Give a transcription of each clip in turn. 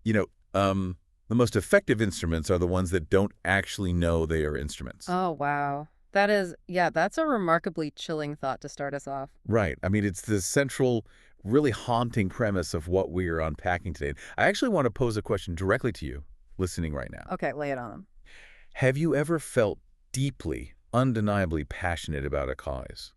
You know, the most effective instruments are the ones that don't actually know they are instruments. Oh, wow. That is, yeah, that's a remarkably chilling thought to start us off. Right. I mean, it's the central, really haunting premise of what we are unpacking today. I actually want to pose a question directly to you, listening right now. Okay, lay it on them. Have you ever felt deeply, undeniably passionate about a cause?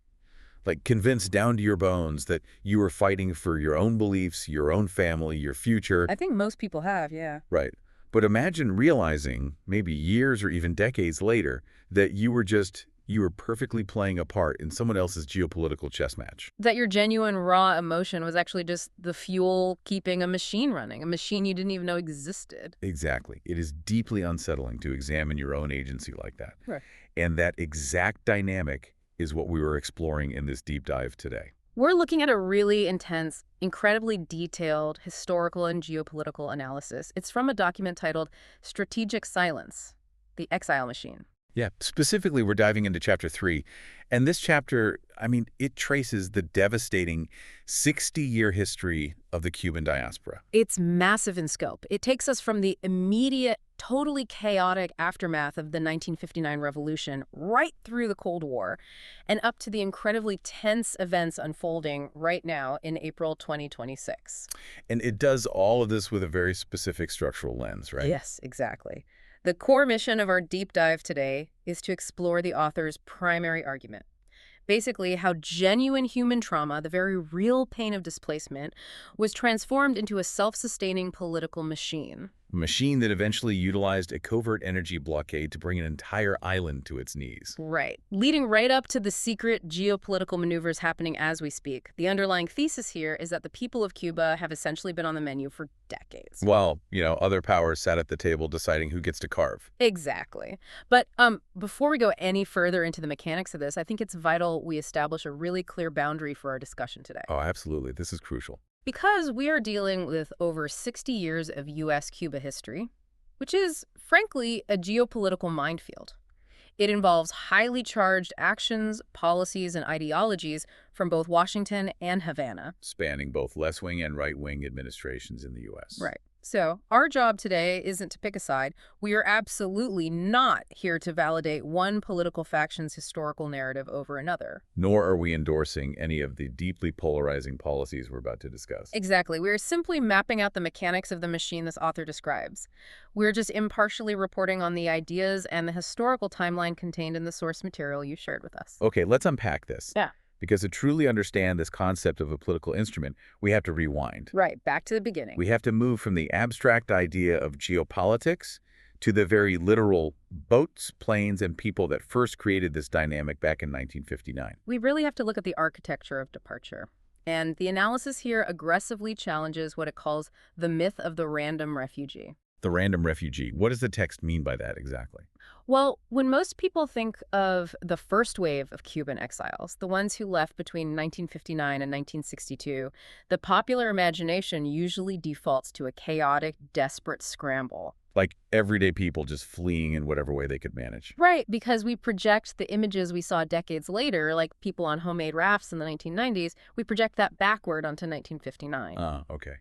Like convinced down to your bones that you were fighting for your own beliefs, your own family, your future. I think most people have, yeah. Right. But imagine realizing, maybe years or even decades later, that you were perfectly playing a part in someone else's geopolitical chess match. That your genuine raw emotion was actually just the fuel keeping a machine running, a machine you didn't even know existed. Exactly. It is deeply unsettling to examine your own agency like that. Right. And that exact dynamic is what we were exploring in this deep dive today. We're looking at a really intense, incredibly detailed historical and geopolitical analysis. It's from a document titled Strategic Silence, the Exile Machine. Yeah, specifically, we're diving into chapter 3. And this chapter, I mean, it traces the devastating 60-year history of the Cuban diaspora. It's massive in scope. It takes us from the immediate, totally chaotic aftermath of the 1959 revolution right through the Cold War and up to the incredibly tense events unfolding right now in April 2026. And it does all of this with a very specific structural lens, right? Yes, exactly. The core mission of our deep dive today is to explore the author's primary argument. Basically, how genuine human trauma, the very real pain of displacement, was transformed into a self-sustaining political machine. A machine that eventually utilized a covert energy blockade to bring an entire island to its knees. Right. Leading right up to the secret geopolitical maneuvers happening as we speak. The underlying thesis here is that the people of Cuba have essentially been on the menu for decades. While, other powers sat at the table deciding who gets to carve. Exactly. But before we go any further into the mechanics of this, I think it's vital we establish a really clear boundary for our discussion today. Oh, absolutely. This is crucial. Because we are dealing with over 60 years of U.S.-Cuba history, which is, frankly, a geopolitical minefield. It involves highly charged actions, policies, and ideologies from both Washington and Havana. Spanning both left-wing and right-wing administrations in the U.S. Right. So our job today isn't to pick a side. We are absolutely not here to validate one political faction's historical narrative over another. Nor are we endorsing any of the deeply polarizing policies we're about to discuss. Exactly. We are simply mapping out the mechanics of the machine this author describes. We're just impartially reporting on the ideas and the historical timeline contained in the source material you shared with us. Okay, let's unpack this. Yeah. Because to truly understand this concept of a political instrument, we have to rewind. Right, back to the beginning. We have to move from the abstract idea of geopolitics to the very literal boats, planes, and people that first created this dynamic back in 1959. We really have to look at the architecture of departure. And the analysis here aggressively challenges what it calls the myth of the random refugee. The random refugee. What does the text mean by that exactly? Well, when most people think of the first wave of Cuban exiles, the ones who left between 1959 and 1962, the popular imagination usually defaults to a chaotic, desperate scramble. Like everyday people just fleeing in whatever way they could manage. Right, because we project the images we saw decades later, like people on homemade rafts in the 1990s, we project that backward onto 1959. Okay.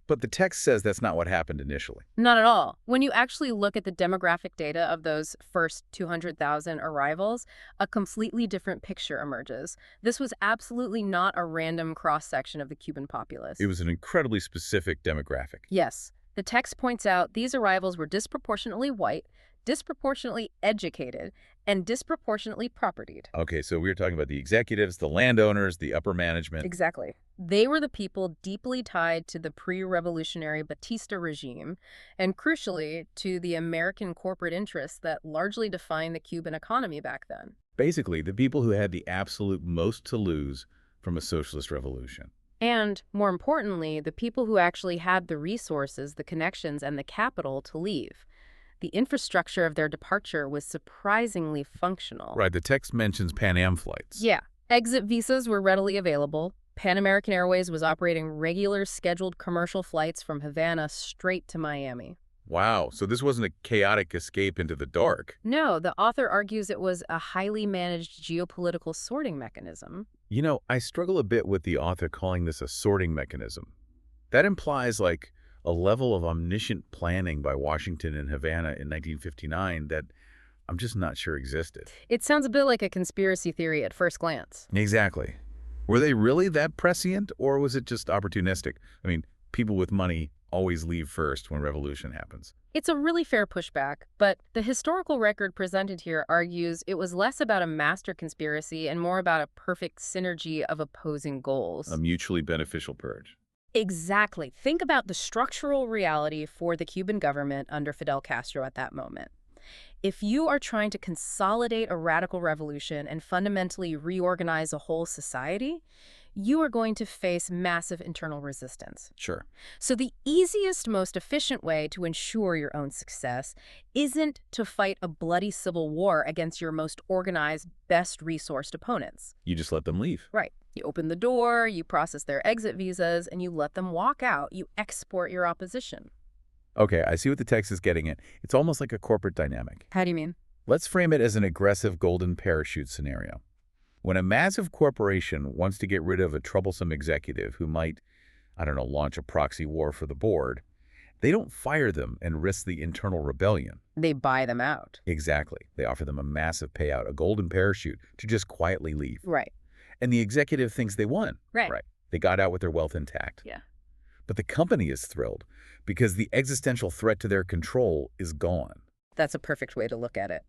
But the text says that's not what happened initially. Not at all. When you actually look at the demographic data of those first 200,000 arrivals, a completely different picture emerges. This was absolutely not a random cross-section of the Cuban populace. It was an incredibly specific demographic. Yes. The text points out these arrivals were disproportionately white, disproportionately educated, and disproportionately propertied. Okay, so we were talking about the executives, the landowners, the upper management. Exactly. They were the people deeply tied to the pre-revolutionary Batista regime, and crucially, to the American corporate interests that largely defined the Cuban economy back then. Basically, the people who had the absolute most to lose from a socialist revolution. And, more importantly, the people who actually had the resources, the connections, and the capital to leave. The infrastructure of their departure was surprisingly functional. Right, the text mentions Pan Am flights. Yeah. Exit visas were readily available. Pan American Airways was operating regular scheduled commercial flights from Havana straight to Miami. Wow, so this wasn't a chaotic escape into the dark. No, the author argues it was a highly managed geopolitical sorting mechanism. I struggle a bit with the author calling this a sorting mechanism. That implies, like, a level of omniscient planning by Washington and Havana in 1959 that I'm just not sure existed. It sounds a bit like a conspiracy theory at first glance. Exactly. Were they really that prescient, or was it just opportunistic? I mean, people with money always leave first when revolution happens. It's a really fair pushback, but the historical record presented here argues it was less about a master conspiracy and more about a perfect synergy of opposing goals. A mutually beneficial purge. Exactly. Think about the structural reality for the Cuban government under Fidel Castro at that moment. If you are trying to consolidate a radical revolution and fundamentally reorganize a whole society, you are going to face massive internal resistance. Sure. So the easiest, most efficient way to ensure your own success isn't to fight a bloody civil war against your most organized, best-resourced opponents. You just let them leave. Right. You open the door, you process their exit visas, and you let them walk out. You export your opposition. Okay, I see what the text is getting at. It's almost like a corporate dynamic. How do you mean? Let's frame it as an aggressive golden parachute scenario. When a massive corporation wants to get rid of a troublesome executive who might, I don't know, launch a proxy war for the board, they don't fire them and risk the internal rebellion. They buy them out. Exactly. They offer them a massive payout, a golden parachute, to just quietly leave. Right. And the executive thinks they won. Right. They got out with their wealth intact. Yeah. But the company is thrilled because the existential threat to their control is gone. That's a perfect way to look at it.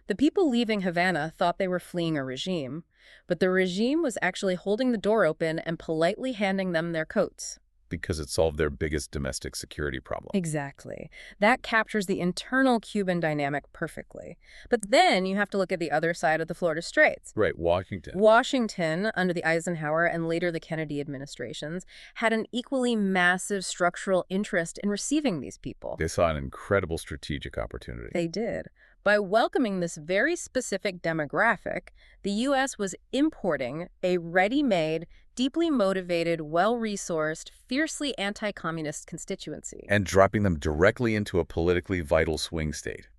The people leaving Havana thought they were fleeing a regime, but the regime was actually holding the door open and politely handing them their coats. Because it solved their biggest domestic security problem. Exactly. That captures the internal Cuban dynamic perfectly. But then you have to look at the other side of the Florida Straits. Right, Washington. Washington, under the Eisenhower and later the Kennedy administrations, had an equally massive structural interest in receiving these people. They saw an incredible strategic opportunity. They did. By welcoming this very specific demographic, the U.S. was importing a ready-made, deeply motivated, well-resourced, fiercely anti-communist constituency. And dropping them directly into a politically vital swing state,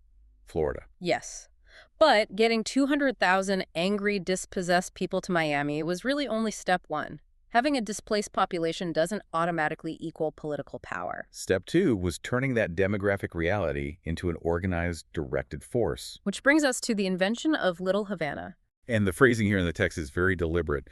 Florida. Yes. But getting 200,000 angry, dispossessed people to Miami was really only step one. Having a displaced population doesn't automatically equal political power. Step 2 was turning that demographic reality into an organized, directed force. Which brings us to the invention of Little Havana. And the phrasing here in the text is very deliberate.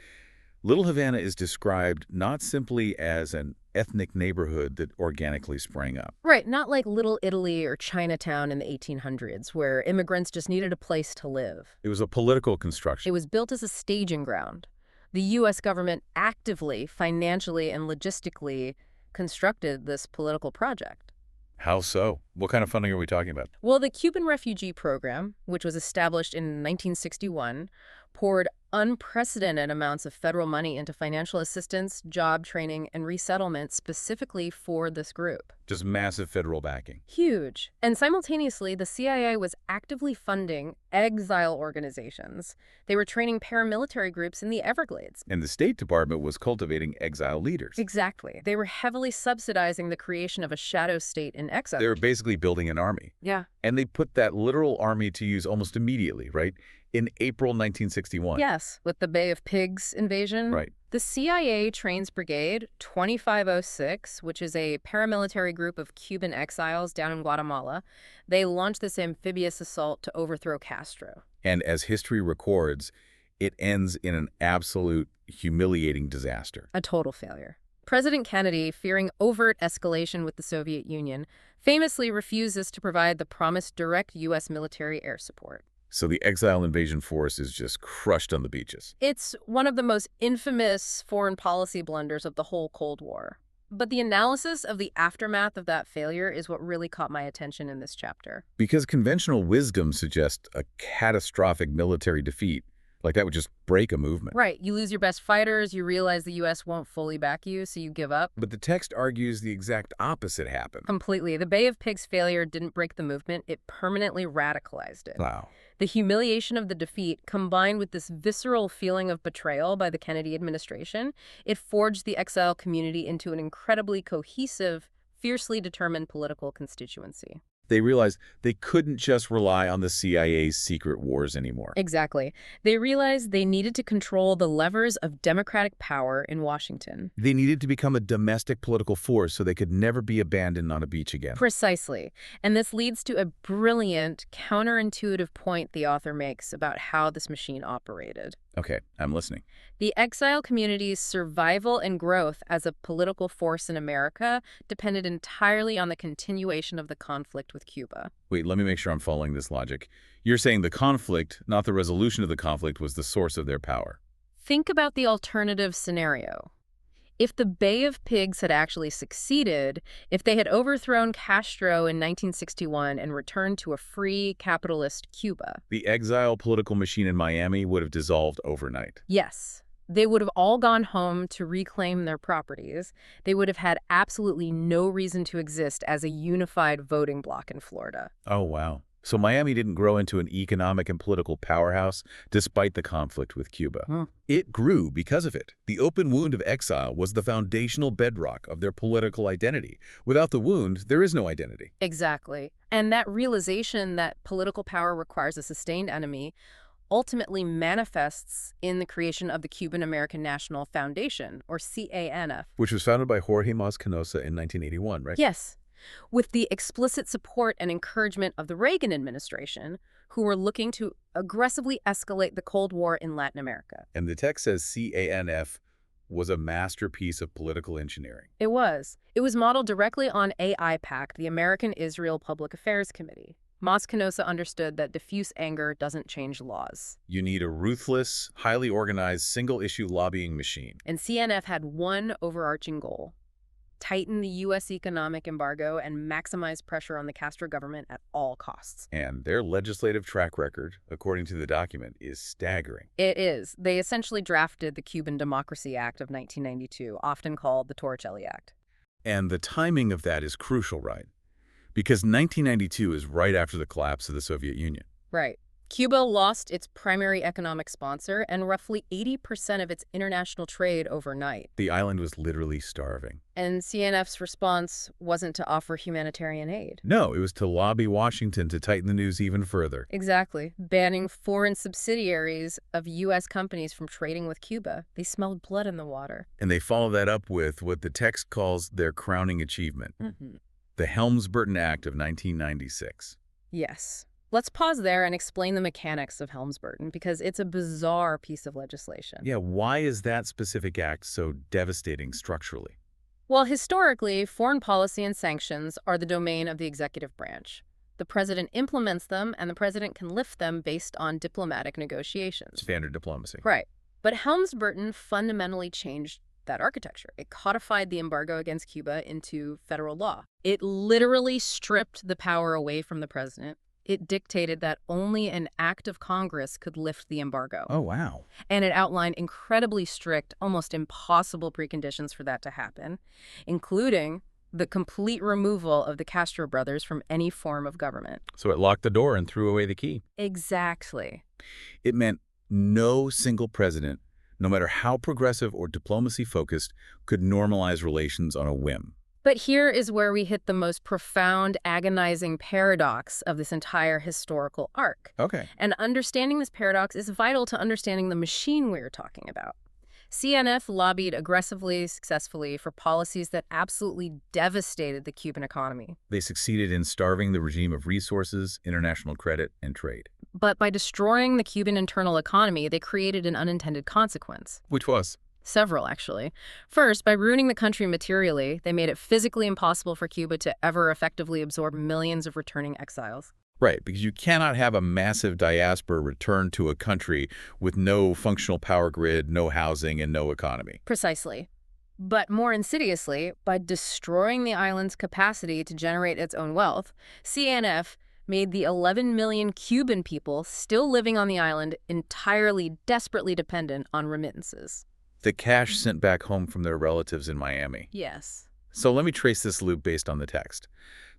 Little Havana is described not simply as an ethnic neighborhood that organically sprang up. Right, not like Little Italy or Chinatown in the 1800s, where immigrants just needed a place to live. It was a political construction. It was built as a staging ground. The U.S. government actively, financially, and logistically constructed this political project. How so? What kind of funding are we talking about? Well, the Cuban refugee program, which was established in 1961, poured unprecedented amounts of federal money into financial assistance, job training, and resettlement specifically for this group. Just massive federal backing. Huge. And simultaneously, the CIA was actively funding exile organizations. They were training paramilitary groups in the Everglades. And the State Department was cultivating exile leaders. Exactly. They were heavily subsidizing the creation of a shadow state in exile. They were basically building an army. Yeah. And they put that literal army to use almost immediately, right? In April 1961. Yes, with the Bay of Pigs invasion. Right. The CIA trains Brigade 2506, which is a paramilitary group of Cuban exiles down in Guatemala. They launched this amphibious assault to overthrow Castro. And as history records, it ends in an absolute humiliating disaster. A total failure. President Kennedy, fearing overt escalation with the Soviet Union, famously refuses to provide the promised direct U.S. military air support. So the exile invasion force is just crushed on the beaches. It's one of the most infamous foreign policy blunders of the whole Cold War. But the analysis of the aftermath of that failure is what really caught my attention in this chapter. Because conventional wisdom suggests a catastrophic military defeat. Like that would just break a movement. Right. You lose your best fighters, you realize the U.S. won't fully back you, so you give up. But the text argues the exact opposite happened. Completely. The Bay of Pigs failure didn't break the movement, it permanently radicalized it. Wow. The humiliation of the defeat, combined with this visceral feeling of betrayal by the Kennedy administration, it forged the exile community into an incredibly cohesive, fiercely determined political constituency. They realized they couldn't just rely on the CIA's secret wars anymore. Exactly. They realized they needed to control the levers of democratic power in Washington. They needed to become a domestic political force so they could never be abandoned on a beach again. Precisely. And this leads to a brilliant, counterintuitive point the author makes about how this machine operated. Okay, I'm listening. The exile community's survival and growth as a political force in America depended entirely on the continuation of the conflict with Cuba. Wait, let me make sure I'm following this logic. You're saying the conflict, not the resolution of the conflict, was the source of their power. Think about the alternative scenario. If the Bay of Pigs had actually succeeded, if they had overthrown Castro in 1961 and returned to a free, capitalist Cuba. The exile political machine in Miami would have dissolved overnight. Yes. They would have all gone home to reclaim their properties. They would have had absolutely no reason to exist as a unified voting bloc in Florida. Oh, wow. So Miami didn't grow into an economic and political powerhouse despite the conflict with Cuba. It grew because of it. The open wound of exile was the foundational bedrock of their political identity. Without the wound, there is no identity. Exactly. And that realization that political power requires a sustained enemy ultimately manifests in the creation of the Cuban American National Foundation, or CANF. Which was founded by Jorge Mas Canosa in 1981, right? Yes, with the explicit support and encouragement of the Reagan administration, who were looking to aggressively escalate the Cold War in Latin America. And the text says CANF was a masterpiece of political engineering. It was. It was modeled directly on AIPAC, the American Israel Public Affairs Committee. Mas Canosa understood that diffuse anger doesn't change laws. You need a ruthless, highly organized, single-issue lobbying machine. And CNF had one overarching goal: tighten the U.S. economic embargo and maximize pressure on the Castro government at all costs. And their legislative track record, according to the document, is staggering. It is. They essentially drafted the Cuban Democracy Act of 1992, often called the Torricelli Act. And the timing of that is crucial, right? Because 1992 is right after the collapse of the Soviet Union. Right. Cuba lost its primary economic sponsor and roughly 80% of its international trade overnight. The island was literally starving. And CNF's response wasn't to offer humanitarian aid. No, it was to lobby Washington to tighten the news even further. Exactly. Banning foreign subsidiaries of U.S. companies from trading with Cuba. They smelled blood in the water. And they follow that up with what the text calls their crowning achievement, the Helms-Burton Act of 1996. Yes. Let's pause there and explain the mechanics of Helms-Burton, because it's a bizarre piece of legislation. Yeah, why is that specific act so devastating structurally? Well, historically, foreign policy and sanctions are the domain of the executive branch. The president implements them, and the president can lift them based on diplomatic negotiations. Standard diplomacy. Right. But Helms-Burton fundamentally changed that architecture. It codified the embargo against Cuba into federal law. It literally stripped the power away from the president. It dictated that only an act of Congress could lift the embargo. Oh, wow. And it outlined incredibly strict, almost impossible preconditions for that to happen, including the complete removal of the Castro brothers from any form of government. So it locked the door and threw away the key. Exactly. It meant no single president, no matter how progressive or diplomacy-focused, could normalize relations on a whim. But here is where we hit the most profound, agonizing paradox of this entire historical arc. Okay. And understanding this paradox is vital to understanding the machine we're talking about. CNF lobbied aggressively, successfully for policies that absolutely devastated the Cuban economy. They succeeded in starving the regime of resources, international credit, and trade. But by destroying the Cuban internal economy, they created an unintended consequence. Which was? Several, actually. First, by ruining the country materially, they made it physically impossible for Cuba to ever effectively absorb millions of returning exiles. Right, because you cannot have a massive diaspora return to a country with no functional power grid, no housing, and no economy. Precisely. But more insidiously, by destroying the island's capacity to generate its own wealth, CNF made the 11 million Cuban people still living on the island entirely desperately dependent on remittances. The cash sent back home from their relatives in Miami. Yes. So let me trace this loop based on the text.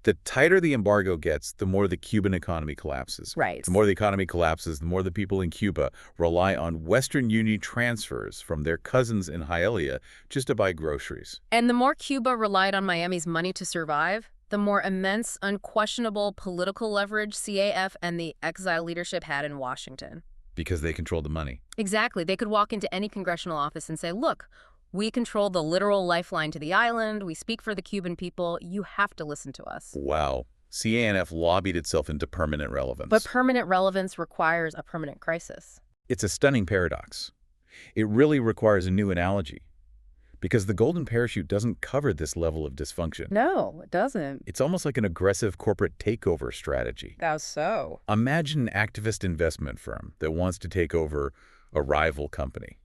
The tighter the embargo gets, the more the Cuban economy collapses. Right. The more the economy collapses, the more the people in Cuba rely on Western Union transfers from their cousins in Hialeah just to buy groceries. And the more Cuba relied on Miami's money to survive, The more immense, unquestionable political leverage CAF and the Exile leadership had in Washington. Because they controlled the money. Exactly. They could walk into any congressional office and say, look, we control the literal lifeline to the island. We speak for the Cuban people. You have to listen to us. Wow. CANF lobbied itself into permanent relevance. But permanent relevance requires a permanent crisis. It's a stunning paradox. It really requires a new analogy. Because the golden parachute doesn't cover this level of dysfunction. No, it doesn't. It's almost like an aggressive corporate takeover strategy. How so? Imagine an activist investment firm that wants to take over a rival company.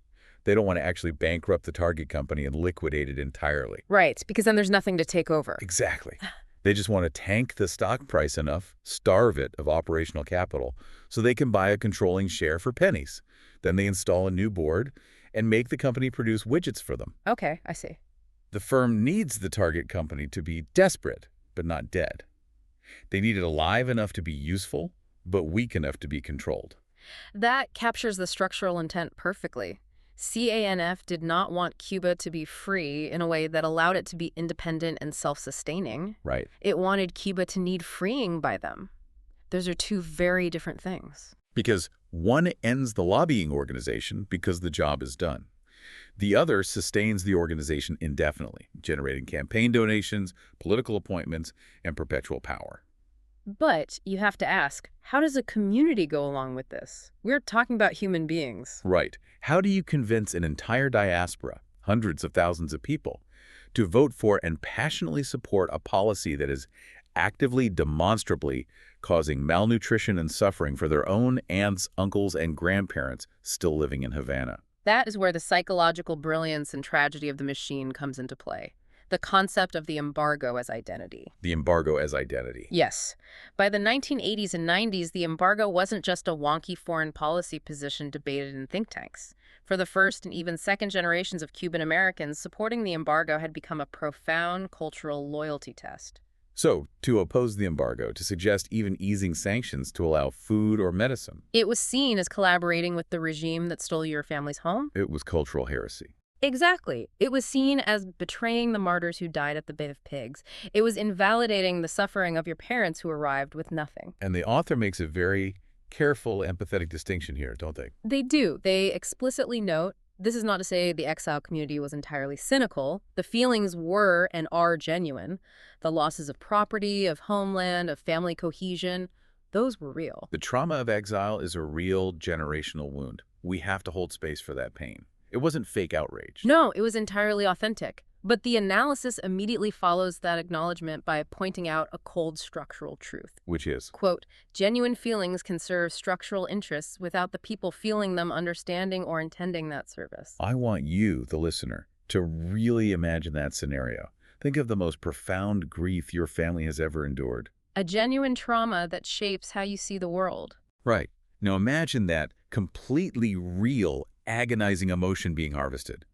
They don't want to actually bankrupt the target company and liquidate it entirely. Right, because then there's nothing to take over. Exactly. They just want to tank the stock price enough, starve it of operational capital, so they can buy a controlling share for pennies. Then they install a new board and make the company produce widgets for them. Okay, I see. The firm needs the target company to be desperate, but not dead. They need it alive enough to be useful, but weak enough to be controlled. That captures the structural intent perfectly. CANF did not want Cuba to be free in a way that allowed it to be independent and self-sustaining. Right. It wanted Cuba to need freeing by them. Those are two very different things. Because one ends the lobbying organization because the job is done. The other sustains the organization indefinitely, generating campaign donations, political appointments, and perpetual power. But you have to ask, how does a community go along with this? We're talking about human beings. Right. How do you convince an entire diaspora, hundreds of thousands of people, to vote for and passionately support a policy that is actively, demonstrably causing malnutrition and suffering for their own aunts, uncles, and grandparents still living in Havana? That is where the psychological brilliance and tragedy of the machine comes into play. The concept of the embargo as identity. The embargo as identity. Yes. By the 1980s and 90s, the embargo wasn't just a wonky foreign policy position debated in think tanks. For the first and even second generations of Cuban Americans, supporting the embargo had become a profound cultural loyalty test. So, to oppose the embargo, to suggest even easing sanctions to allow food or medicine. It was seen as collaborating with the regime that stole your family's home. It was cultural heresy. Exactly. It was seen as betraying the martyrs who died at the Bay of Pigs. It was invalidating the suffering of your parents who arrived with nothing. And the author makes a very careful, empathetic distinction here, don't they? They do. They explicitly note, this is not to say the exile community was entirely cynical. The feelings were and are genuine. The losses of property, of homeland, of family cohesion, those were real. The trauma of exile is a real generational wound. We have to hold space for that pain. It wasn't fake outrage. No, it was entirely authentic. But the analysis immediately follows that acknowledgement by pointing out a cold structural truth. Which is? Quote, genuine feelings can serve structural interests without the people feeling them, understanding, or intending that service. I want you, the listener, to really imagine that scenario. Think of the most profound grief your family has ever endured. A genuine trauma that shapes how you see the world. Right. Now imagine that completely real, agonizing emotion being harvested.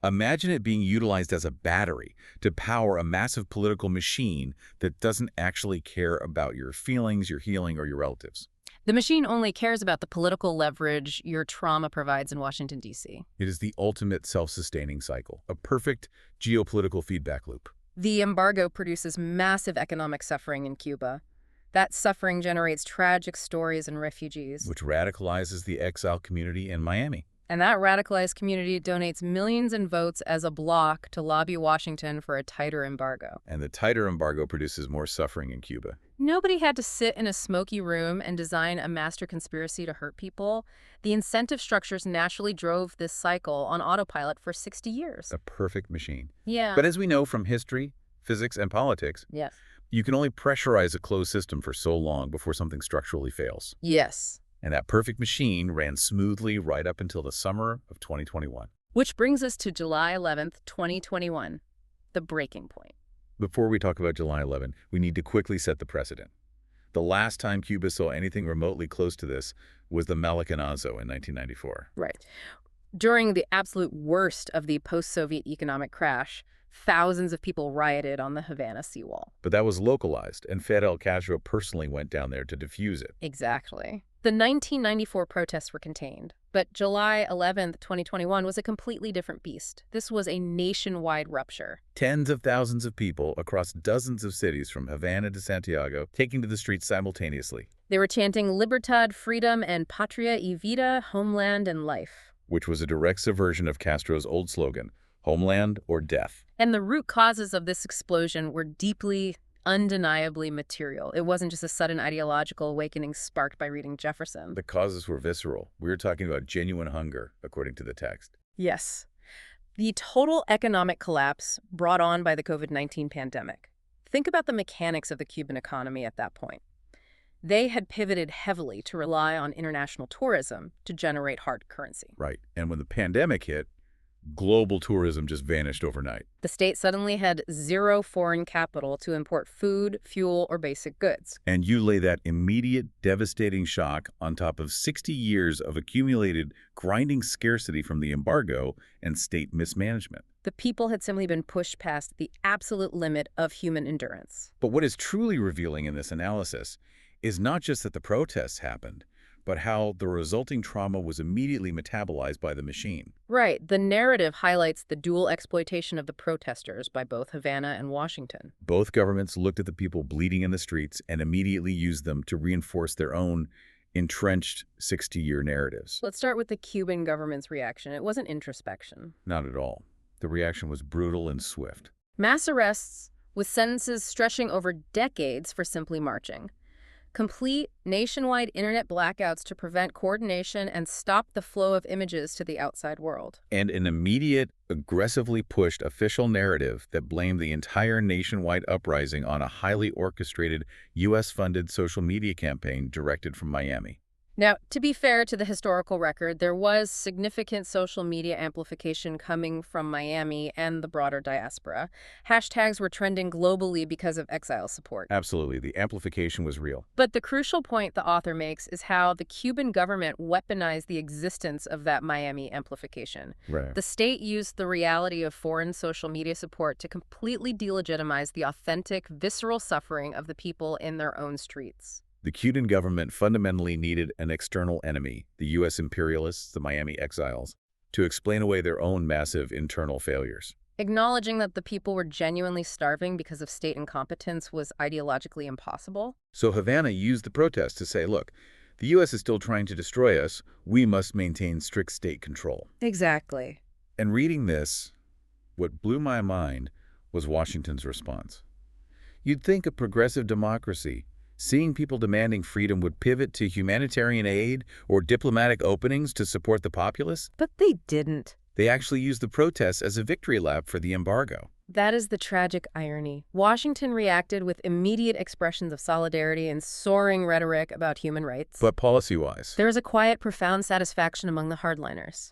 Imagine it being utilized as a battery to power a massive political machine that doesn't actually care about your feelings, your healing, or your relatives. The machine only cares about the political leverage your trauma provides in Washington, D.C. It is the ultimate self-sustaining cycle, a perfect geopolitical feedback loop. The embargo produces massive economic suffering in Cuba. That suffering generates tragic stories and refugees. Which radicalizes the exile community in Miami. And that radicalized community donates millions in votes as a bloc to lobby Washington for a tighter embargo. And the tighter embargo produces more suffering in Cuba. Nobody had to sit in a smoky room and design a master conspiracy to hurt people. The incentive structures naturally drove this cycle on autopilot for 60 years. A perfect machine. Yeah. But as we know from history, physics, and politics, Yes. you can only pressurize a closed system for so long before something structurally fails. Yes. And that perfect machine ran smoothly right up until the summer of 2021. Which brings us to July 11th, 2021, the breaking point. Before we talk about July 11, we need to quickly set the precedent. The last time Cuba saw anything remotely close to this was the Malicanazo in 1994. Right. During the absolute worst of the post-Soviet economic crash, thousands of people rioted on the Havana seawall. But that was localized, and Fidel Castro personally went down there to defuse it. Exactly. The 1994 protests were contained, But July 11th, 2021 was a completely different beast. This was a nationwide rupture. Tens of thousands of people across dozens of cities from Havana to Santiago taking to the streets simultaneously, They were chanting Libertad, freedom, and Patria y Vida, homeland and life. which was a direct subversion of Castro's old slogan, homeland or death. And the root causes of this explosion were deeply, undeniably material. It wasn't just a sudden ideological awakening sparked by reading Jefferson. The causes were visceral. We were talking about genuine hunger, according to the text. Yes. The total economic collapse brought on by the COVID-19 pandemic. Think about the mechanics of the Cuban economy at that point. They had pivoted heavily to rely on international tourism to generate hard currency. Right. And when the pandemic hit, global tourism just vanished overnight. The state suddenly had zero foreign capital to import food, fuel, or basic goods. And you lay that immediate, devastating shock on top of 60 years of accumulated, grinding scarcity from the embargo and state mismanagement. The people had simply been pushed past the absolute limit of human endurance. But what is truly revealing in this analysis is not just that the protests happened, but how the resulting trauma was immediately metabolized by the machine. Right. The narrative highlights the dual exploitation of the protesters by both Havana and Washington. Both governments looked at the people bleeding in the streets and immediately used them to reinforce their own entrenched 60-year narratives. Let's start with the Cuban government's reaction. It wasn't introspection. Not at all. The reaction was brutal and swift. Mass arrests with sentences stretching over decades for simply marching. Complete nationwide internet blackouts to prevent coordination and stop the flow of images to the outside world. And an immediate, aggressively pushed official narrative that blamed the entire nationwide uprising on a highly orchestrated, U.S.-funded social media campaign directed from Miami. Now, to be fair to the historical record, there was significant social media amplification coming from Miami and the broader diaspora. Hashtags were trending globally because of Exile support. Absolutely, the amplification was real. But the crucial point the author makes is how the Cuban government weaponized the existence of that Miami amplification. Right. The state used the reality of foreign social media support to completely delegitimize the authentic, visceral suffering of the people in their own streets. The Cuban government fundamentally needed an external enemy, the U.S. imperialists, the Miami exiles, to explain away their own massive internal failures. Acknowledging that the people were genuinely starving because of state incompetence was ideologically impossible. So Havana used the protest to say, look, the U.S. is still trying to destroy us. We must maintain strict state control. Exactly. And reading this, what blew my mind was Washington's response. You'd think a progressive democracy, seeing people demanding freedom, would pivot to humanitarian aid or diplomatic openings to support the populace. But they didn't. They actually used the protests as a victory lap for the embargo. That is the tragic irony. Washington reacted with immediate expressions of solidarity and soaring rhetoric about human rights. But policy-wise, There is a quiet, profound satisfaction among the hardliners.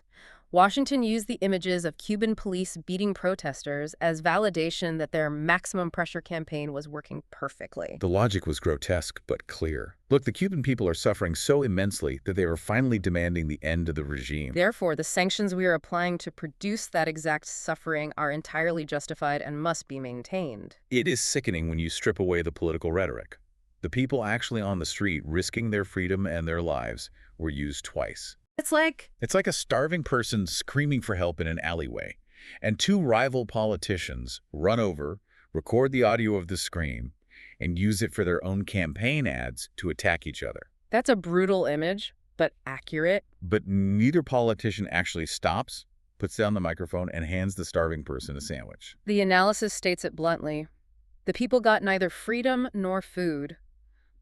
Washington used the images of Cuban police beating protesters as validation that their maximum pressure campaign was working perfectly. the logic was grotesque but clear. Look, the Cuban people are suffering so immensely that they are finally demanding the end of the regime. Therefore, the sanctions we are applying to produce that exact suffering are entirely justified and must be maintained. It is sickening when you strip away the political rhetoric. The people actually on the street risking their freedom and their lives were used twice. It's like It's like a starving person screaming for help in an alleyway, and two rival politicians run over, record the audio of the scream, and use it for their own campaign ads to attack each other. that's a brutal image, but accurate. But neither politician actually stops, puts down the microphone, and hands the starving person a sandwich. The analysis states it bluntly. The people got neither freedom nor food.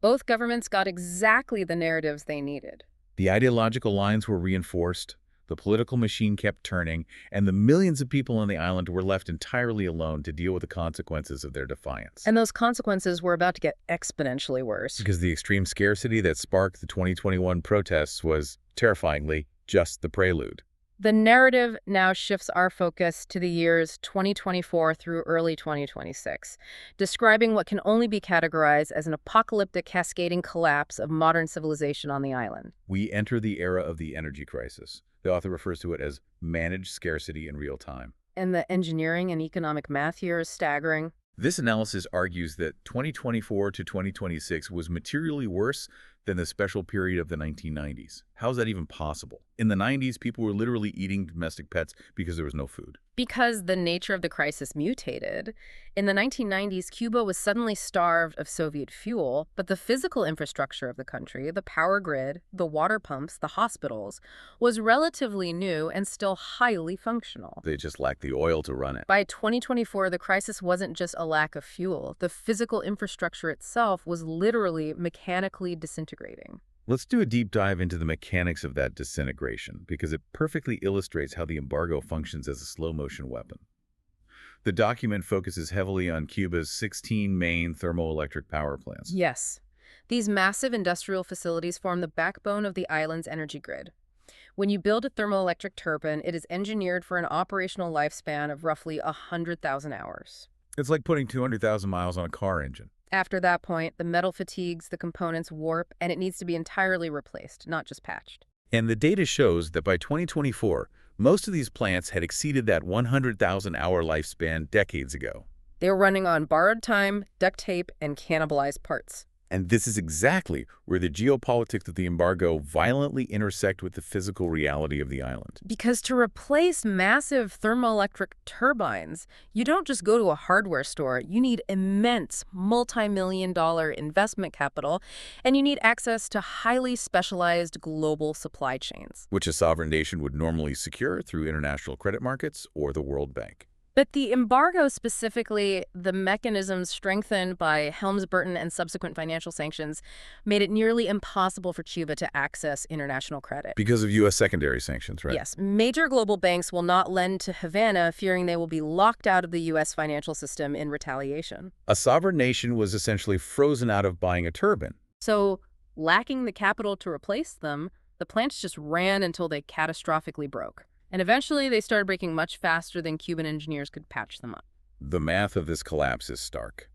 Both governments got exactly the narratives they needed. The ideological lines were reinforced, the political machine kept turning, and the millions of people on the island were left entirely alone to deal with the consequences of their defiance. And those consequences were about to get exponentially worse. Because the extreme scarcity that sparked the 2021 protests was, terrifyingly, just the prelude. The narrative now shifts our focus to the years 2024 through early 2026, describing what can only be categorized as an apocalyptic cascading collapse of modern civilization on the island. We enter the era of the energy crisis. The author refers to it as managed scarcity in real time. And the engineering and economic math here is staggering. This analysis argues that 2024 to 2026 was materially worse than the special period of the 1990s. How is that even possible? In the 90s, people were literally eating domestic pets because there was no food. Because the nature of the crisis mutated. In the 1990s, Cuba was suddenly starved of Soviet fuel, but the physical infrastructure of the country, the power grid, the water pumps, the hospitals, was relatively new and still highly functional. They just lacked the oil to run it. By 2024, the crisis wasn't just a lack of fuel. The physical infrastructure itself was literally mechanically disintegrating. Let's do a deep dive into the mechanics of that disintegration, because it perfectly illustrates how the embargo functions as a slow-motion weapon. The document focuses heavily on Cuba's 16 main thermoelectric power plants. Yes. These massive industrial facilities form the backbone of the island's energy grid. When you build a thermoelectric turbine, it is engineered for an operational lifespan of roughly 100,000 hours. It's like putting 200,000 miles on a car engine. After that point, the metal fatigues, the components warp, and it needs to be entirely replaced, not just patched. And the data shows that by 2024, most of these plants had exceeded that 100,000-hour lifespan decades ago. They were running on borrowed time, duct tape, and cannibalized parts. And this is exactly where the geopolitics of the embargo violently intersect with the physical reality of the island. Because to replace massive thermoelectric turbines, you don't just go to a hardware store. You need immense multi-million-dollar investment capital, and you need access to highly specialized global supply chains. Which a sovereign nation would normally secure through international credit markets or the World Bank. But the embargo, specifically the mechanisms strengthened by Helms-Burton and subsequent financial sanctions, made it nearly impossible for Cuba to access international credit. Because of U.S. secondary sanctions, right? Yes. Major global banks will not lend to Havana, fearing they will be locked out of the U.S. financial system in retaliation. A sovereign nation was essentially frozen out of buying a turbine. So, lacking the capital to replace them, the plants just ran until they catastrophically broke. And eventually, they started breaking much faster than Cuban engineers could patch them up. The math of this collapse is stark.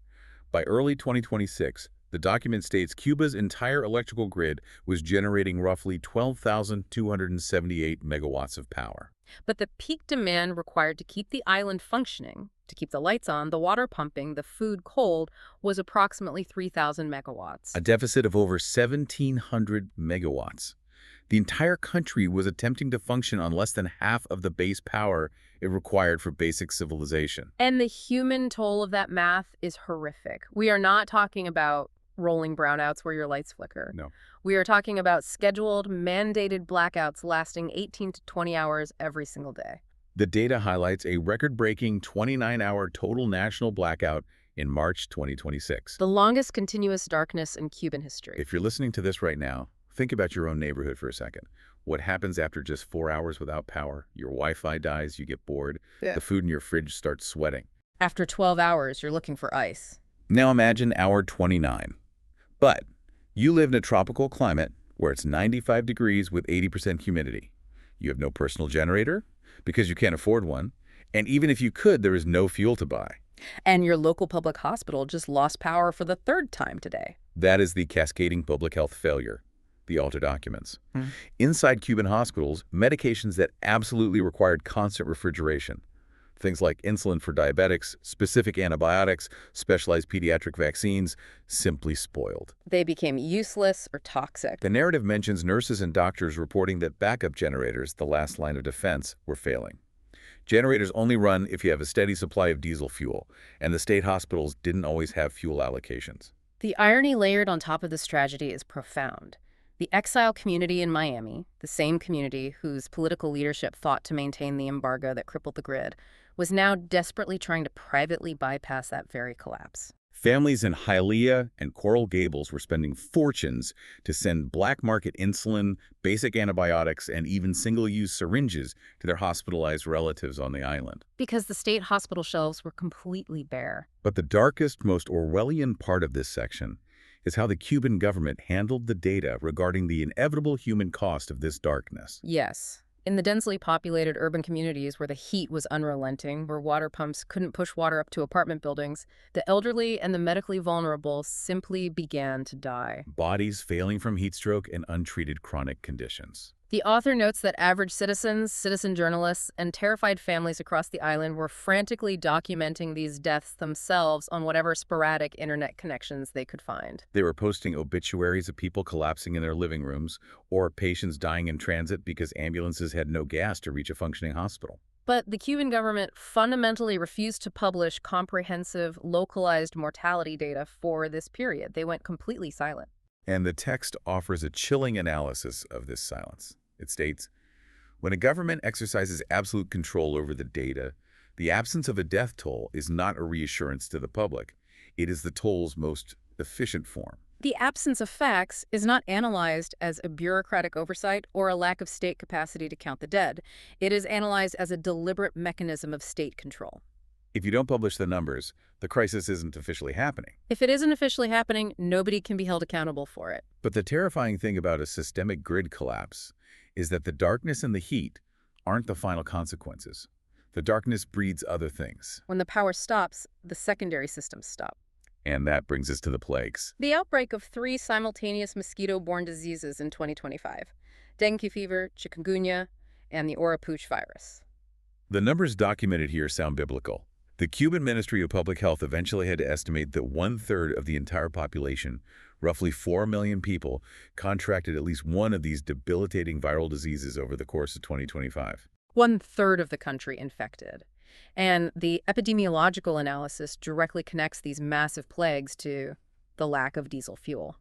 By early 2026, the document states Cuba's entire electrical grid was generating roughly 12,278 megawatts of power. But the peak demand required to keep the island functioning, to keep the lights on, the water pumping, the food cold, was approximately 3,000 megawatts. A deficit of over 1,700 megawatts. The entire country was attempting to function on less than half of the base power it required for basic civilization. And the human toll of that math is horrific. We are not talking about rolling brownouts where your lights flicker. No. We are talking about scheduled, mandated blackouts lasting 18 to 20 hours every single day. The data highlights a record-breaking 29-hour total national blackout in March 2026. The longest continuous darkness in Cuban history. If you're listening to this right now, think about your own neighborhood for a second. What happens after just 4 hours without power? Your Wi-Fi dies, you get bored, the food in your fridge starts sweating. After 12 hours, you're looking for ice. Now imagine hour 29. But you live in a tropical climate where it's 95 degrees with 80% humidity. You have no personal generator because you can't afford one. And even if you could, there is no fuel to buy. And your local public hospital just lost power for the third time today. That is the cascading public health failure. The alter documents. Inside Cuban hospitals, medications that absolutely required constant refrigeration, things like insulin for diabetics, specific antibiotics, specialized pediatric vaccines, simply spoiled. They became useless or toxic. The narrative mentions nurses and doctors reporting that backup generators, the last line of defense, were failing. Generators only run if you have a steady supply of diesel fuel, and the state hospitals didn't always have fuel allocations. The irony layered on top of this tragedy is profound. The Exile community in Miami, the same community whose political leadership fought to maintain the embargo that crippled the grid, was now desperately trying to privately bypass that very collapse. Families in Hialeah and Coral Gables were spending fortunes to send black market insulin, basic antibiotics, and even single-use syringes to their hospitalized relatives on the island. Because the state hospital shelves were completely bare. But the darkest, most Orwellian part of this section is how the Cuban government handled the data regarding the inevitable human cost of this darkness. Yes. In the densely populated urban communities where the heat was unrelenting, where water pumps couldn't push water up to apartment buildings, the elderly and the medically vulnerable simply began to die. Bodies failing from heat stroke and untreated chronic conditions. The author notes that average citizens, citizen journalists, and terrified families across the island were frantically documenting these deaths themselves on whatever sporadic internet connections they could find. They were posting obituaries of people collapsing in their living rooms or patients dying in transit because ambulances had no gas to reach a functioning hospital. But the Cuban government fundamentally refused to publish comprehensive, localized mortality data for this period. They went completely silent. And the text offers a chilling analysis of this silence. It states, when a government exercises absolute control over the data, the absence of a death toll is not a reassurance to the public. It is the toll's most efficient form. The absence of facts is not analyzed as a bureaucratic oversight or a lack of state capacity to count the dead. It is analyzed as a deliberate mechanism of state control. If you don't publish the numbers, the crisis isn't officially happening. If it isn't officially happening, nobody can be held accountable for it. But the terrifying thing about a systemic grid collapse is that the darkness and the heat aren't the final consequences. The darkness breeds other things. When the power stops, the secondary systems stop. And that brings us to the plagues. The outbreak of 3 simultaneous mosquito-borne diseases in 2025: dengue fever, chikungunya, and the Oropouche virus. The numbers documented here sound biblical. The Cuban Ministry of Public Health eventually had to estimate that 1/3 of the entire population, roughly 4 million people, contracted at least one of these debilitating viral diseases over the course of 2025. 1/3 of the country infected. And the epidemiological analysis directly connects these massive plagues to the lack of diesel fuel.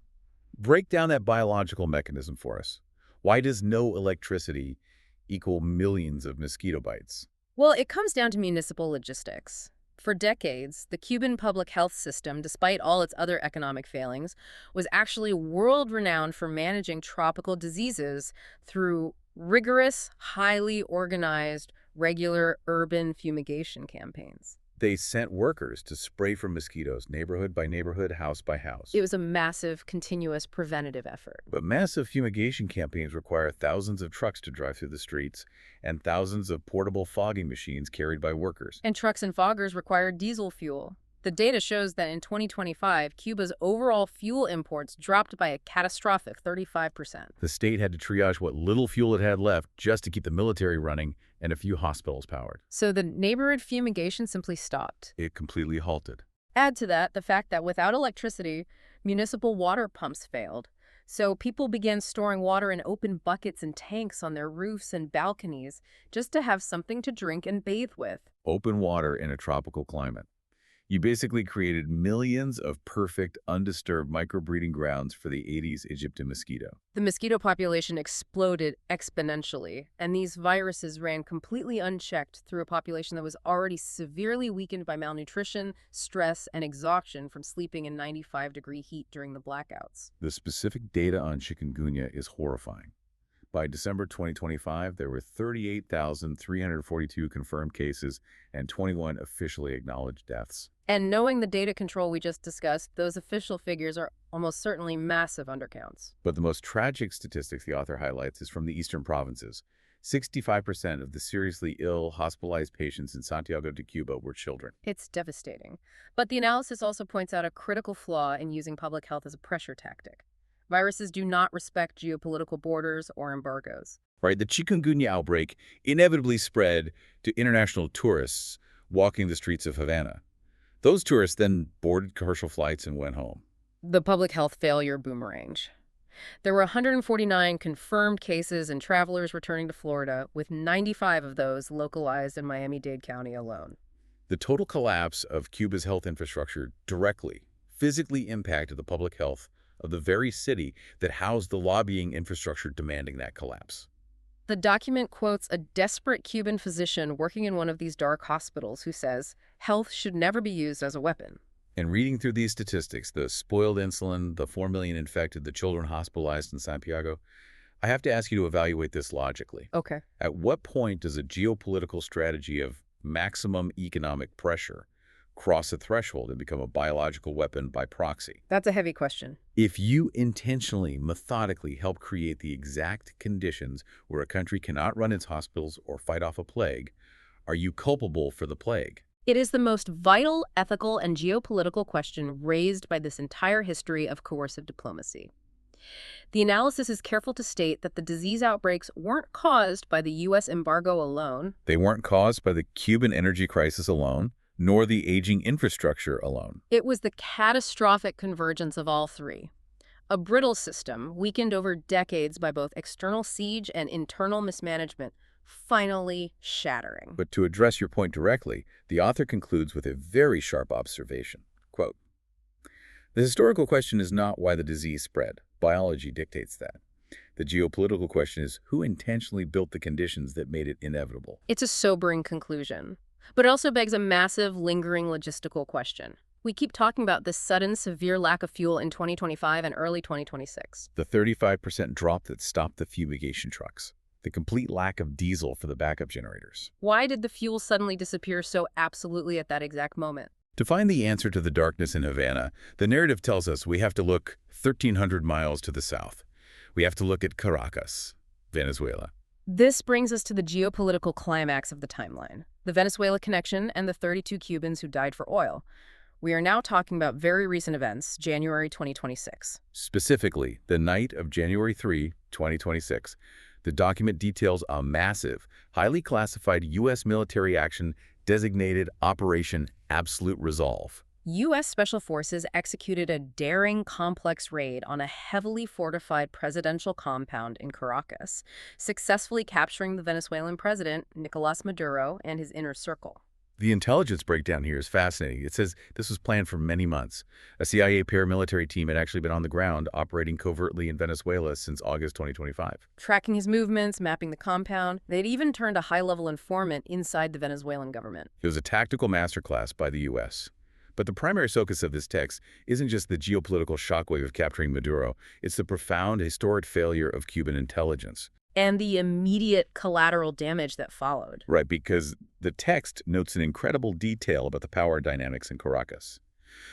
Break down that biological mechanism for us. Why does no electricity equal millions of mosquito bites? Well, it comes down to municipal logistics. For decades, the Cuban public health system, despite all its other economic failings, was actually world-renowned for managing tropical diseases through rigorous, highly organized, regular urban fumigation campaigns. They sent workers to spray for mosquitoes, neighborhood by neighborhood, house by house. It was a massive, continuous preventative effort. But massive fumigation campaigns require thousands of trucks to drive through the streets and thousands of portable fogging machines carried by workers. And trucks and foggers required diesel fuel. The data shows that in 2025, Cuba's overall fuel imports dropped by a catastrophic 35%. The state had to triage what little fuel it had left just to keep the military running and a few hospitals powered. So the neighborhood fumigation simply stopped. It completely halted. Add to that the fact that without electricity, municipal water pumps failed. So people began storing water in open buckets and tanks on their roofs and balconies just to have something to drink and bathe with. Open water in a tropical climate. You basically created millions of perfect, undisturbed microbreeding grounds for the Aedes aegypti mosquito. The mosquito population exploded exponentially, and these viruses ran completely unchecked through a population that was already severely weakened by malnutrition, stress, and exhaustion from sleeping in 95-degree heat during the blackouts. The specific data on chikungunya is horrifying. By December 2025, there were 38,342 confirmed cases and 21 officially acknowledged deaths. And knowing the data control we just discussed, those official figures are almost certainly massive undercounts. But the most tragic statistics the author highlights is from the eastern provinces. 65% of the seriously ill, hospitalized patients in Santiago de Cuba were children. It's devastating. But the analysis also points out a critical flaw in using public health as a pressure tactic. Viruses do not respect geopolitical borders or embargoes. Right, the chikungunya outbreak inevitably spread to international tourists walking the streets of Havana. Those tourists then boarded commercial flights and went home. The public health failure boomeranged. There were 149 confirmed cases and travelers returning to Florida, with 95 of those localized in Miami-Dade County alone. The total collapse of Cuba's health infrastructure directly, physically impacted the public health of the very city that housed the lobbying infrastructure demanding that collapse. The document quotes a desperate Cuban physician working in one of these dark hospitals who says, "Health should never be used as a weapon." And reading through these statistics, the spoiled insulin, the 4 million infected, the children hospitalized in Santiago, I have to ask you to evaluate this logically. Okay. At what point does a geopolitical strategy of maximum economic pressure cross a threshold and become a biological weapon by proxy? That's a heavy question. If you intentionally, methodically help create the exact conditions where a country cannot run its hospitals or fight off a plague, are you culpable for the plague? It is the most vital, ethical, and geopolitical question raised by this entire history of coercive diplomacy. The analysis is careful to state that the disease outbreaks weren't caused by the U.S. embargo alone. They weren't caused by the Cuban energy crisis alone, nor the aging infrastructure alone. It was the catastrophic convergence of all three. A brittle system, weakened over decades by both external siege and internal mismanagement, finally shattering. But to address your point directly, the author concludes with a very sharp observation. Quote, "The historical question is not why the disease spread. Biology dictates that. The geopolitical question is who intentionally built the conditions that made it inevitable." It's a sobering conclusion, but it also begs a massive, lingering logistical question. We keep talking about this sudden, severe lack of fuel in 2025 and early 2026. The 35% drop that stopped the fumigation trucks. The complete lack of diesel for the backup generators. Why did the fuel suddenly disappear so absolutely at that exact moment? To find the answer to the darkness in Havana, the narrative tells us we have to look 1,300 miles to the south. We have to look at Caracas, Venezuela. This brings us to the geopolitical climax of the timeline, the Venezuela connection and the 32 Cubans who died for oil. We are now talking about very recent events, January 2026. Specifically, the night of January 3, 2026. The document details a massive, highly classified U.S. military action designated Operation Absolute Resolve. U.S. Special Forces executed a daring, complex raid on a heavily fortified presidential compound in Caracas, successfully capturing the Venezuelan president, Nicolás Maduro, and his inner circle. The intelligence breakdown here is fascinating. It says this was planned for many months. A CIA paramilitary team had actually been on the ground operating covertly in Venezuela since August 2025. Tracking his movements, mapping the compound, they'd even turned a high-level informant inside the Venezuelan government. It was a tactical masterclass by the U.S. But the primary focus of this text isn't just the geopolitical shockwave of capturing Maduro. It's the profound historic failure of Cuban intelligence. And the immediate collateral damage that followed. Right, because the text notes an incredible detail about the power dynamics in Caracas.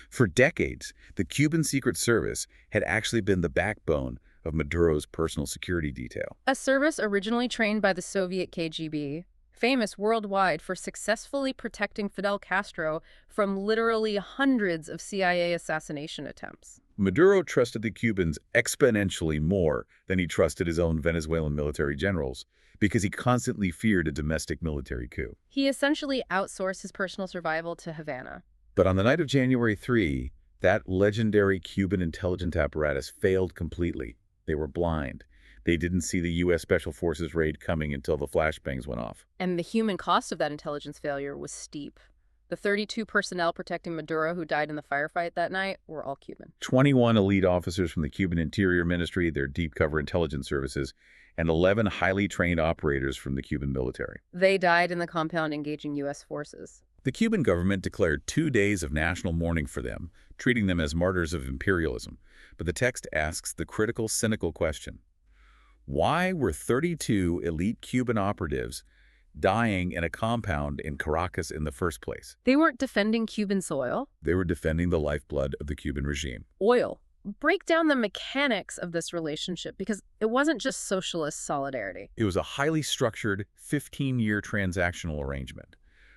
For decades, the Cuban Secret Service had actually been the backbone of Maduro's personal security detail. A service originally trained by the Soviet KGB, famous worldwide for successfully protecting Fidel Castro from literally hundreds of CIA assassination attempts. Maduro trusted the Cubans exponentially more than he trusted his own Venezuelan military generals because he constantly feared a domestic military coup. He essentially outsourced his personal survival to Havana. But on the night of January 3, that legendary Cuban intelligence apparatus failed completely. They were blind. They didn't see the U.S. Special Forces raid coming until the flashbangs went off. And the human cost of that intelligence failure was steep. The 32 personnel protecting Maduro who died in the firefight that night were all Cuban. 21 elite officers from the Cuban Interior Ministry, their deep cover intelligence services, and 11 highly trained operators from the Cuban military. They died in the compound engaging U.S. forces. The Cuban government declared 2 days of national mourning for them, treating them as martyrs of imperialism. But the text asks the critical, cynical question: why were 32 elite Cuban operatives dying in a compound in Caracas in the first place? They weren't defending Cuban soil. They were defending the lifeblood of the Cuban regime. Oil. Break down the mechanics of this relationship, because it wasn't just socialist solidarity. It was a highly structured 15-year transactional arrangement,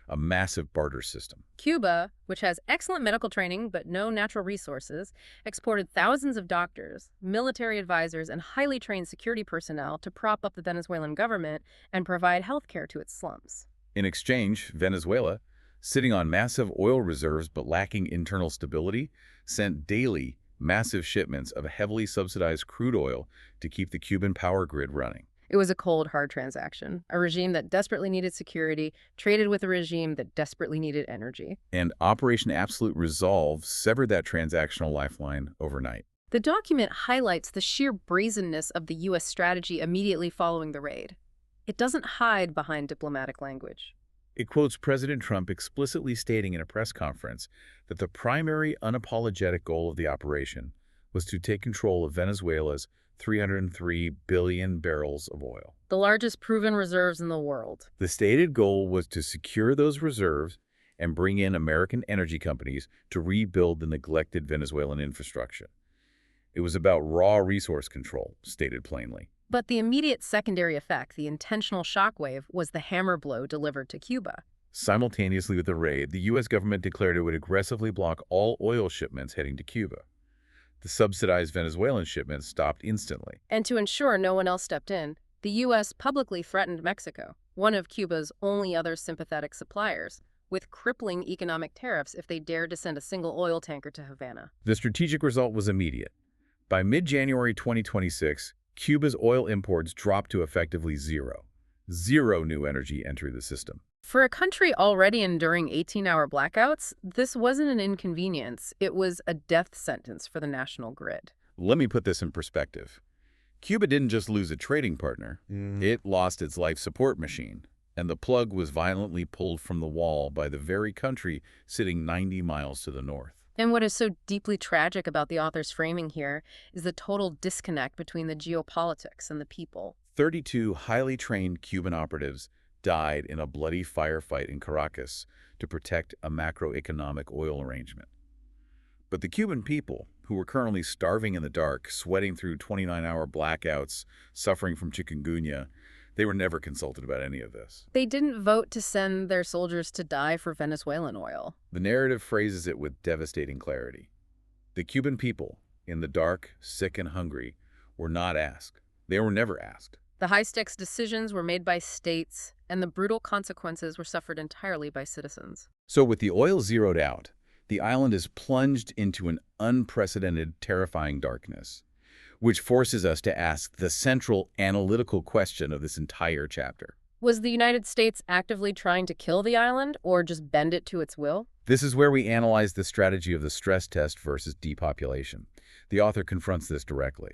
a massive barter system. Cuba, which has excellent medical training but no natural resources, exported thousands of doctors, military advisors, and highly trained security personnel to prop up the Venezuelan government and provide health care to its slums. In exchange, Venezuela, sitting on massive oil reserves but lacking internal stability, sent daily massive shipments of heavily subsidized crude oil to keep the Cuban power grid running. It was a cold, hard transaction. A regime that desperately needed security traded with a regime that desperately needed energy. And Operation Absolute Resolve severed that transactional lifeline overnight. The document highlights the sheer brazenness of the U.S. strategy immediately following the raid. It doesn't hide behind diplomatic language. It quotes President Trump explicitly stating in a press conference that the primary unapologetic goal of the operation was to take control of Venezuela's 303 billion barrels of oil. The largest proven reserves in the world. The stated goal was to secure those reserves and bring in American energy companies to rebuild the neglected Venezuelan infrastructure. It was about raw resource control, stated plainly. But the immediate secondary effect, the intentional shockwave, was the hammer blow delivered to Cuba. Simultaneously with the raid, the U.S. government declared it would aggressively block all oil shipments heading to Cuba. The subsidized Venezuelan shipments stopped instantly. And to ensure no one else stepped in, the U.S. publicly threatened Mexico, one of Cuba's only other sympathetic suppliers, with crippling economic tariffs if they dared to send a single oil tanker to Havana. The strategic result was immediate. By mid-January 2026, Cuba's oil imports dropped to effectively zero. Zero new energy entered the system. For a country already enduring 18-hour blackouts, this wasn't an inconvenience. It was a death sentence for the national grid. Let me put this in perspective. Cuba didn't just lose a trading partner. It lost its life support machine, and the plug was violently pulled from the wall by the very country sitting 90 miles to the north. And what is so deeply tragic about the author's framing here is the total disconnect between the geopolitics and the people. 32 highly trained Cuban operatives died in a bloody firefight in Caracas to protect a macroeconomic oil arrangement. But the Cuban people, who were currently starving in the dark, sweating through 29-hour blackouts, suffering from chikungunya, they were never consulted about any of this. They didn't vote to send their soldiers to die for Venezuelan oil. The narrative phrases it with devastating clarity. The Cuban people, in the dark, sick and hungry, were not asked. They were never asked. The high-stakes decisions were made by states, and the brutal consequences were suffered entirely by citizens. So with the oil zeroed out, the island is plunged into an unprecedented, terrifying darkness, which forces us to ask the central analytical question of this entire chapter. Was the United States actively trying to kill the island, or just bend it to its will? This is where we analyze the strategy of the stress test versus depopulation. The author confronts this directly.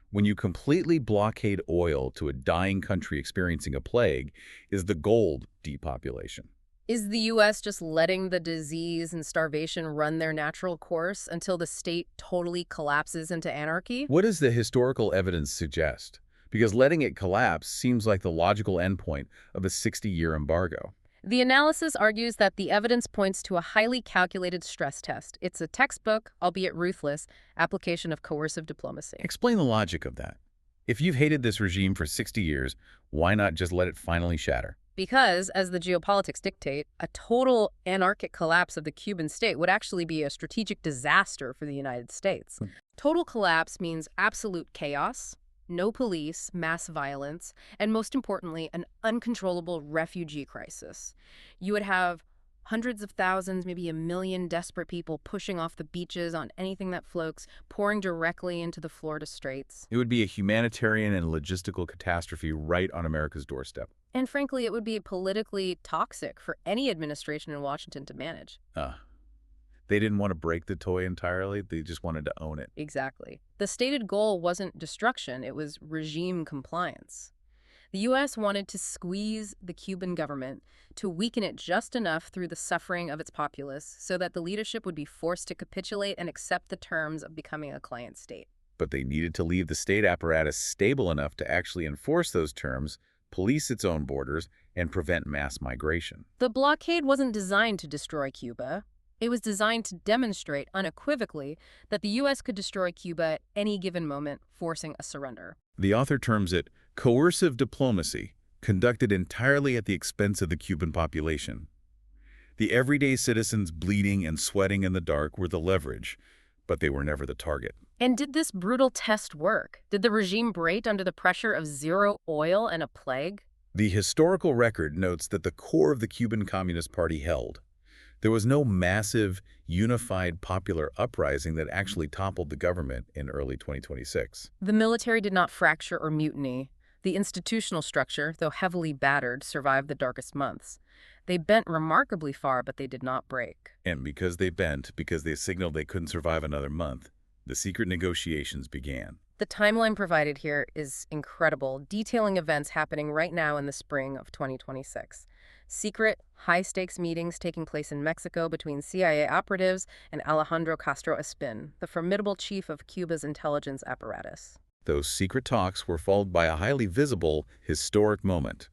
When you completely blockade oil to a dying country experiencing a plague, is the goal depopulation? Is the U.S. just letting the disease and starvation run their natural course until the state totally collapses into anarchy? What does the historical evidence suggest? Because letting it collapse seems like the logical endpoint of a 60-year embargo. The analysis argues that the evidence points to a highly calculated stress test. It's a textbook, albeit ruthless, application of coercive diplomacy. Explain the logic of that. If you've hated this regime for 60 years, why not just let it finally shatter? Because, as the geopolitics dictate, a total anarchic collapse of the Cuban state would actually be a strategic disaster for the United States. Total collapse means absolute chaos, no police, mass violence, and most importantly, an uncontrollable refugee crisis. You would have hundreds of thousands, maybe 1 million desperate people pushing off the beaches on anything that floats, pouring directly into the Florida Straits. It would be a humanitarian and logistical catastrophe right on America's doorstep. And frankly, it would be politically toxic for any administration in Washington to manage. They didn't want to break the toy entirely. They just wanted to own it. Exactly. The stated goal wasn't destruction, it was regime compliance. The U.S. wanted to squeeze the Cuban government to weaken it just enough through the suffering of its populace so that the leadership would be forced to capitulate and accept the terms of becoming a client state. But they needed to leave the state apparatus stable enough to actually enforce those terms, police its own borders, and prevent mass migration. The blockade wasn't designed to destroy Cuba. It was designed to demonstrate unequivocally that the U.S. could destroy Cuba at any given moment, forcing a surrender. The author terms it coercive diplomacy, conducted entirely at the expense of the Cuban population. The everyday citizens bleeding and sweating in the dark were the leverage, but they were never the target. And did this brutal test work? Did the regime break under the pressure of zero oil and a plague? The historical record notes that the core of the Cuban Communist Party held. There was no massive, unified popular uprising that actually toppled the government in early 2026. The military did not fracture or mutiny. The institutional structure, though heavily battered, survived the darkest months. They bent remarkably far, but they did not break. And because they bent, because they signaled they couldn't survive another month, the secret negotiations began. The timeline provided here is incredible, detailing events happening right now in the spring of 2026. Secret, high-stakes meetings taking place in Mexico between CIA operatives and Alejandro Castro Espin, the formidable chief of Cuba's intelligence apparatus. Those secret talks were followed by a highly visible, historic moment.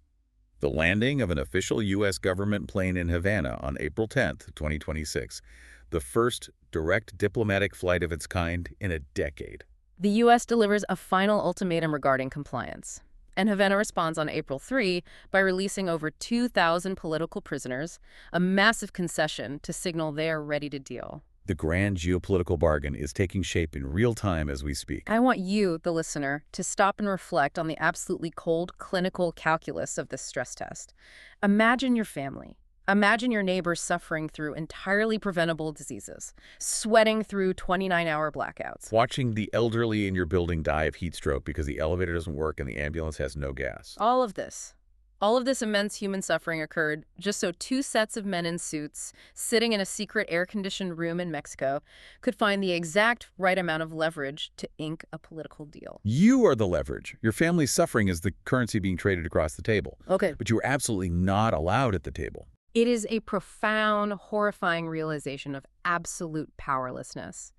The landing of an official U.S. government plane in Havana on April 10, 2026, the first direct diplomatic flight of its kind in a decade. The U.S. delivers a final ultimatum regarding compliance. And Havana responds on April 3 by releasing over 2,000 political prisoners, a massive concession to signal they are ready to deal. The grand geopolitical bargain is taking shape in real time as we speak. I want you, the listener, to stop and reflect on the absolutely cold clinical calculus of this stress test. Imagine your family. Imagine your neighbors suffering through entirely preventable diseases, sweating through 29-hour blackouts. Watching the elderly in your building die of heat stroke because the elevator doesn't work and the ambulance has no gas. All of this immense human suffering occurred just so two sets of men in suits, sitting in a secret air-conditioned room in Mexico, could find the exact right amount of leverage to ink a political deal. You are the leverage. Your family's suffering is the currency being traded across the table. Okay. But you are absolutely not allowed at the table. It is a profound, horrifying realization of absolute powerlessness.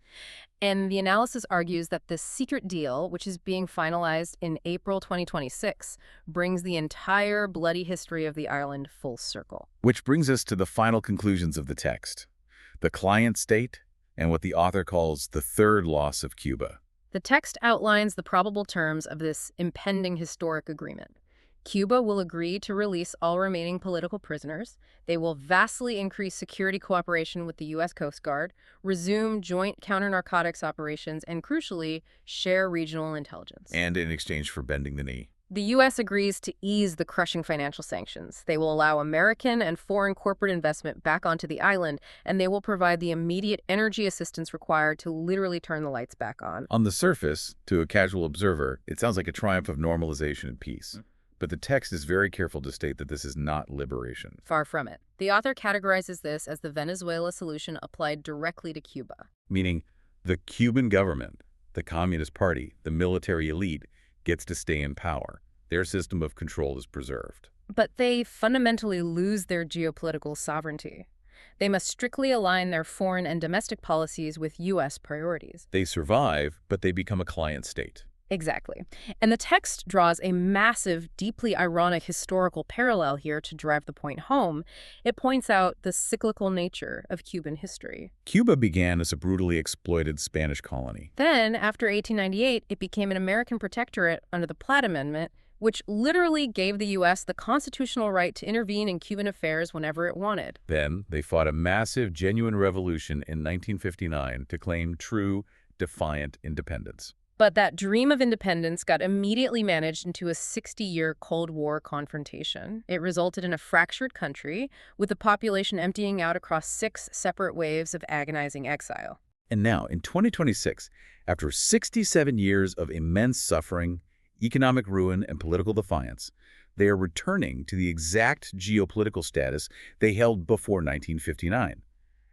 And the analysis argues that this secret deal, which is being finalized in April 2026, brings the entire bloody history of the island full circle. Which brings us to the final conclusions of the text. The client state and what the author calls the third loss of Cuba. The text outlines the probable terms of this impending historic agreement. Cuba will agree to release all remaining political prisoners. They will vastly increase security cooperation with the U.S. Coast Guard, resume joint counter-narcotics operations, and crucially, share regional intelligence. And in exchange for bending the knee. The U.S. agrees to ease the crushing financial sanctions. They will allow American and foreign corporate investment back onto the island, and they will provide the immediate energy assistance required to literally turn the lights back on. On the surface, to a casual observer, it sounds like a triumph of normalization and peace. But the text is very careful to state that this is not liberation. Far from it. The author categorizes this as the Venezuela solution applied directly to Cuba. Meaning, the Cuban government, the Communist Party, the military elite, gets to stay in power. Their system of control is preserved. But they fundamentally lose their geopolitical sovereignty. They must strictly align their foreign and domestic policies with U.S. priorities. They survive, but they become a client state. Exactly. And the text draws a massive, deeply ironic historical parallel here to drive the point home. It points out the cyclical nature of Cuban history. Cuba began as a brutally exploited Spanish colony. Then, after 1898, it became an American protectorate under the Platt Amendment, which literally gave the U.S. the constitutional right to intervene in Cuban affairs whenever it wanted. Then, they fought a massive, genuine revolution in 1959 to claim true, defiant independence. But that dream of independence got immediately managed into a 60-year Cold War confrontation. It resulted in a fractured country, with the population emptying out across 6 separate waves of agonizing exile. And now, in 2026, after 67 years of immense suffering, economic ruin, and political defiance, they are returning to the exact geopolitical status they held before 1959,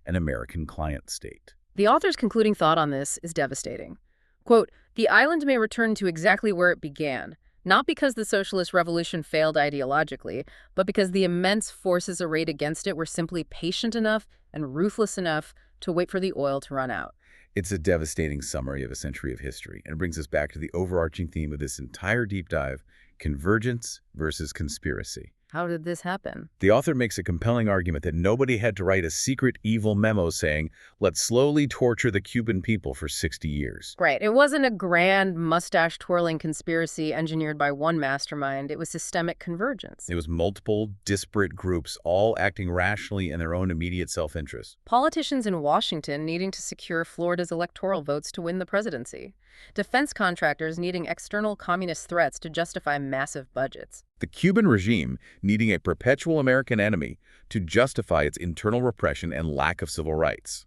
an American client state. The author's concluding thought on this is devastating. Quote, "The island may return to exactly where it began, not because the socialist revolution failed ideologically, but because the immense forces arrayed against it were simply patient enough and ruthless enough to wait for the oil to run out." It's a devastating summary of a century of history, and brings us back to the overarching theme of this entire deep dive, convergence versus conspiracy. How did this happen? The author makes a compelling argument that nobody had to write a secret evil memo saying, let's slowly torture the Cuban people for 60 years. Right. It wasn't a grand mustache-twirling conspiracy engineered by one mastermind. It was systemic convergence. It was multiple, disparate groups, all acting rationally in their own immediate self-interest. Politicians in Washington needing to secure Florida's electoral votes to win the presidency. Defense contractors needing external communist threats to justify massive budgets. The Cuban regime needing a perpetual American enemy to justify its internal repression and lack of civil rights.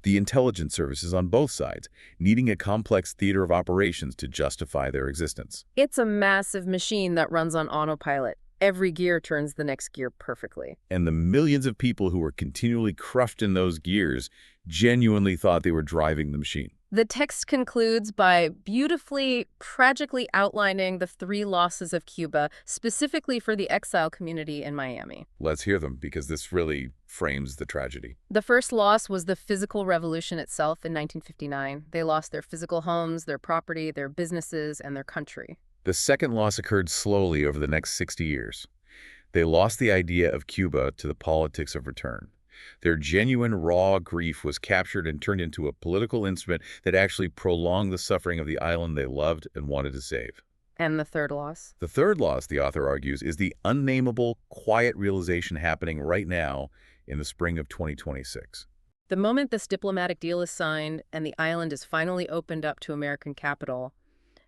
The intelligence services on both sides needing a complex theater of operations to justify their existence. It's a massive machine that runs on autopilot. Every gear turns the next gear perfectly. And the millions of people who were continually crushed in those gears genuinely thought they were driving the machine. The text concludes by beautifully, tragically outlining the 3 losses of Cuba, specifically for the exile community in Miami. Let's hear them, because this really frames the tragedy. The first loss was the physical revolution itself in 1959. They lost their physical homes, their property, their businesses, and their country. The second loss occurred slowly over the next 60 years. They lost the idea of Cuba to the politics of return. Their genuine, raw grief was captured and turned into a political instrument that actually prolonged the suffering of the island they loved and wanted to save. And the third loss? The third loss, the author argues, is the unnameable, quiet realization happening right now in the spring of 2026. The moment this diplomatic deal is signed and the island is finally opened up to American capital,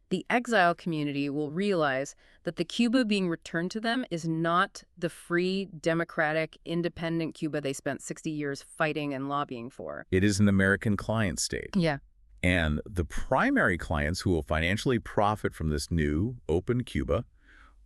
the exile community will realize that the Cuba being returned to them is not the free, democratic, independent Cuba they spent 60 years fighting and lobbying for. It is an American client state. Yeah. And the primary clients who will financially profit from this new, open Cuba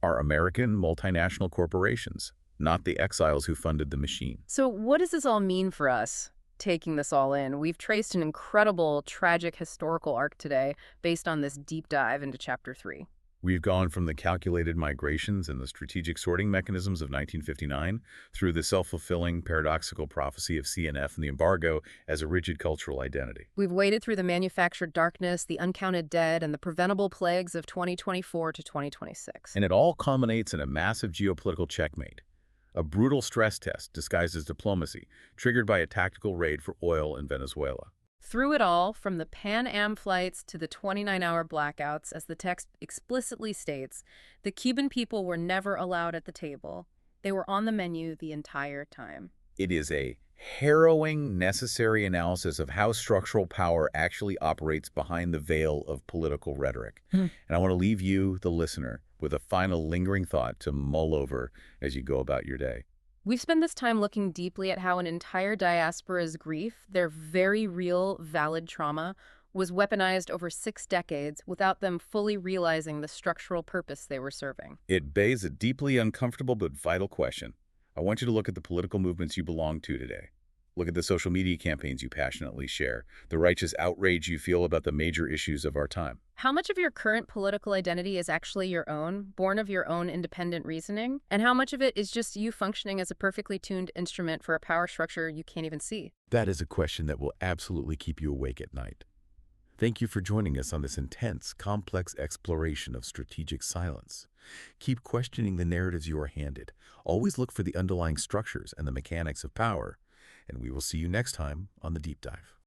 are American multinational corporations, not the exiles who funded the machine. So what does this all mean for us, taking this all in? We've traced an incredible, tragic historical arc today based on this deep dive into Chapter 3. We've gone from the calculated migrations and the strategic sorting mechanisms of 1959 through the self-fulfilling paradoxical prophecy of CNF and the embargo as a rigid cultural identity. We've waded through the manufactured darkness, the uncounted dead, and the preventable plagues of 2024 to 2026. And it all culminates in a massive geopolitical checkmate. A brutal stress test disguised as diplomacy, triggered by a tactical raid for oil in Venezuela. Through it all, from the Pan Am flights to the 29-hour blackouts, as the text explicitly states, the Cuban people were never allowed at the table. They were on the menu the entire time. It is a harrowing, necessary analysis of how structural power actually operates behind the veil of political rhetoric. And I want to leave you, the listener, with a final lingering thought to mull over as you go about your day. We've spent this time looking deeply at how an entire diaspora's grief, their very real, valid trauma, was weaponized over 6 decades without them fully realizing the structural purpose they were serving. It begs a deeply uncomfortable but vital question. I want you to look at the political movements you belong to today. Look at the social media campaigns you passionately share, the righteous outrage you feel about the major issues of our time. How much of your current political identity is actually your own, born of your own independent reasoning? And how much of it is just you functioning as a perfectly tuned instrument for a power structure you can't even see? That is a question that will absolutely keep you awake at night. Thank you for joining us on this intense, complex exploration of strategic silence. Keep questioning the narratives you are handed. Always look for the underlying structures and the mechanics of power. And we will see you next time on The Deep Dive.